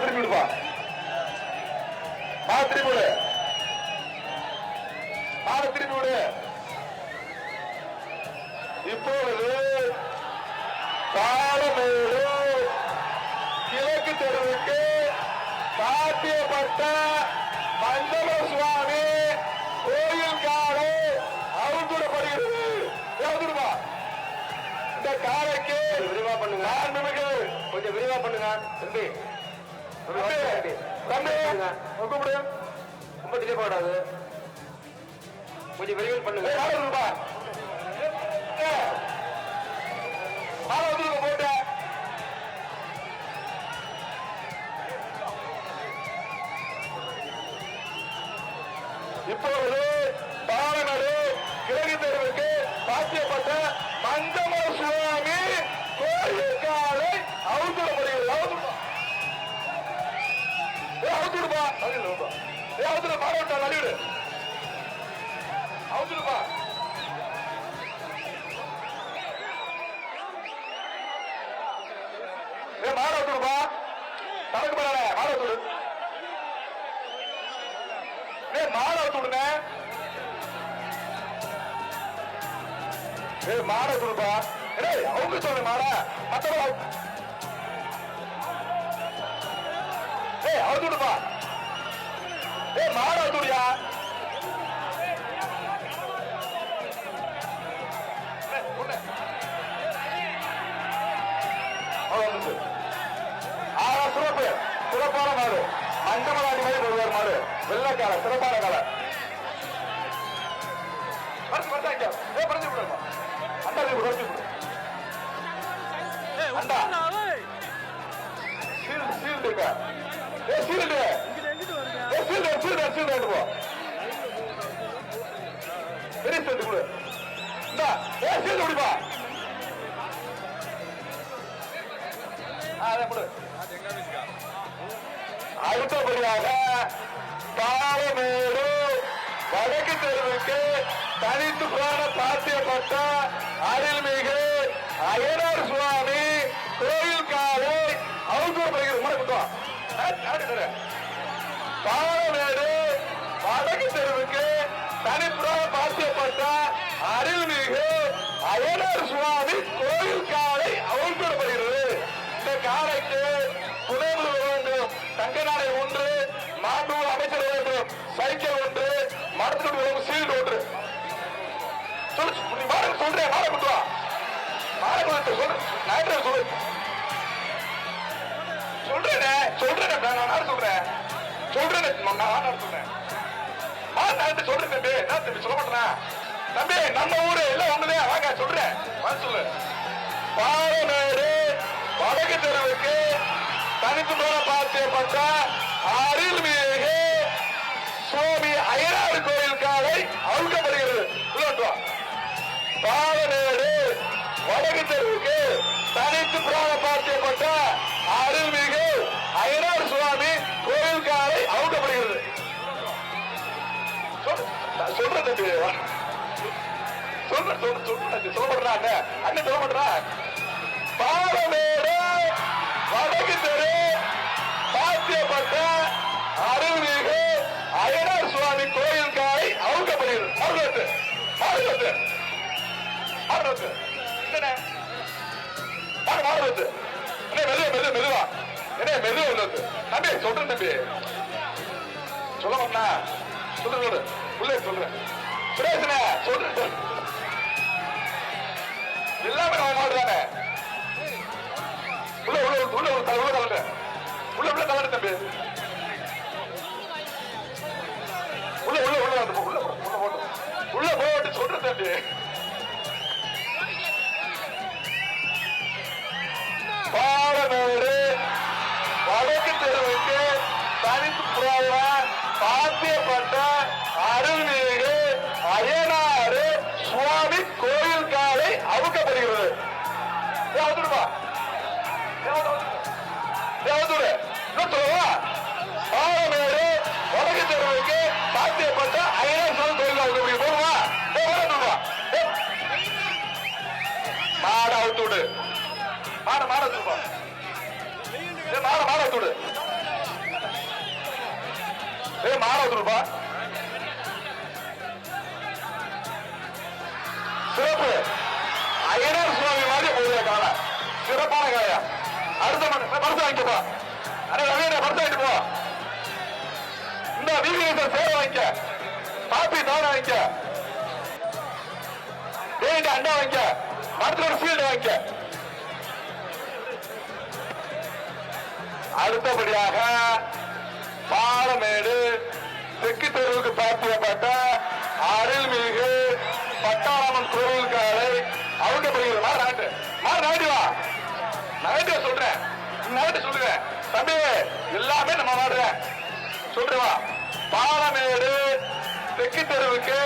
திருப்பி விடுப்பா. திருப்பி விடு. திருப்பி விடு. இப்பொழுது பாலமேடு கிழக்கு தெருவுக்கு சாத்தியப்பட்ட மண்டல சுவாமி கோயில் காலை அவுழ்ந்துடப்படுகிறது. இந்த காலைக்கு விரிவா பண்ணுங்க. கொஞ்சம் விரிவா பண்ணுங்க. தம்பி கூப்பிடு. ரொம்ப டிலே போடாது. கொஞ்சம் விரிவல் பண்ணுங்க. போட்ட இப்பொழுது பாலமேடு கிழக்கு தெருவுக்கு சாத்தியப்பட்ட மண்டல சுவாமி கோயில் காலை அவுழ்ந்துடப்படுகிறது. அவுத்துடுப்பா. மாவட்டம் நடிவிடு. அவுத்துடுப்பா. மாறவத்துடுப்பா. தனக்கு மேல மாறவத்துடு. மாறவத்துடுங்க. மாறவத்துடுப்பா. அவங்க சொல்லு மாற மத்தவங்க அவுத்துடுப்பா. மாற அவுத்துடியா. சிறப்பு சிறப்பான மாடு. மண்டமலாடி மாதிரி போடுவார் மாடு. வெள்ளக்கால சிறப்பான கால. அடுத்தபடியாக பாலமேடு வடக்கு தெருவுக்கு தனித்து பிராண சாத்தியப்பட்ட அருள்மிகு அய்யனார் சுவாமி கோயில் காலை அவுழ்ந்துடப்படுகிறது. பாலமேடு வடக்கு தெருவுக்கு தனிப்புற சாத்தியப்பட்ட அருள்மிகு அய்யனார் சுவாமி கோயில் காலை அவுழ்ந்துடப்படுகிறது. இந்த காலைக்கு துணை வேண்டும். தங்க நாளை ஒன்று, மாண்புமிகு அமைச்சர் வேண்டும். சைக்கிள் ஒன்று, மரத்துக்கு சீல்டு ஒன்று. சொல்றேன் மாற குத்துவா. மாற குத்து சொல்லு. நான் சொல்லு சொல்றேன் சொல்றேன் நான் சொல்றேன் சொல்றேன் நான் சொல்றேன். சொல்றேன் தம்பி. என்ன தம்பி சொல்ல மாட்டேன் தம்பி. நம்ம ஊரு எல்லாம் ஒண்ணுதான். வாங்க சொல்றேன் சொல்லு. பாலமேடு வடக்கு தெருவுக்கு தனித்து சாத்தியப்பட்ட அருள்மிகு சுவாமி அய்யனார் கோயில் காலை அவுழ்க்கப்படுகிறது. பாலமேடு வடக்கு தெருவுக்கு தனித்து சாத்தியப்பட்ட அருள்மிகு அய்யனார் சுவாமி கோயில் காலை அவுழ்க்கப்படுகிறது. சொல்றேன் தம்பி. சொல்லப்படுறாங்க அண்ணன் சொல்லப்படுறா. பாலமேடு வடக்கு தெரு சாத்தியப்பட்ட அருள்மிகு அய்யனார் சுவாமி கோயில் காலை அவுழ்க்கப்படுகிறது. மெதுவா என்ன மெதுவா உள்ளது தம்பி. சொல்றேன் தம்பி. சொல்ல மாட்டா. சொல்லு உள்ளே சொல்றேன். சுரேஷனே சொல்றேன். எல்லாமே நம்ம மாடுதானே. உள்ள உள்ள உள்ள உள்ள கலந்து உள்ள உள்ள கலந்து தம்பி. உள்ள உள்ள உள்ள உள்ள போட்டு உள்ள போட்டு சொல்றேன் தம்பி. பாலமேடு வடக்கு தெருவுக்கு தனித்து சாத்தியப்பட்ட அருள்மிகு அய்யனார் சுவாமி கோயில் காலை அவுழ்க்கப்படுகிறது. பாலமேடு வடக்கு தெருவுக்கு சாத்தியப்பட்ட அய்யனார் சுவாமி கோயில் காலை போடுவா. மாட அவுத்து விடு. மாட மாட மாட மாட விடு. மாறதுப்பா சிறப்பு ஐயனார் சுவாமி மாதிரி போகுது காலை சிறப்பான காயா அடுத்த பரிசு வாங்கிக்கப்பா அண்ணே ரவீன பரிசு வாங்கிட்டு போ இந்த விவிஎஸ் சேவை வாங்கிக்க பாப்பி தவணை வாங்கிக்க தேண்டி அண்டா வாங்கிக்க மருத்துவ ஃபீல்டு வாங்கிக்க அடுத்தபடியாக பாலமேடு தெற்கு தெருவுக்கு பாத்தியப்பட்ட அருள்மிகு பட்டாளமன் கோவில் காலை அவங்க போயிருந்தா நாட்டு நாட்டு வா நாட்டு சொல்றேன் நாட்டு சொல்றேன் தம்பி எல்லாமே நம்ம மாடுறேன் சொல்றேன் பாலமேடு தெற்கு தெருவுக்கு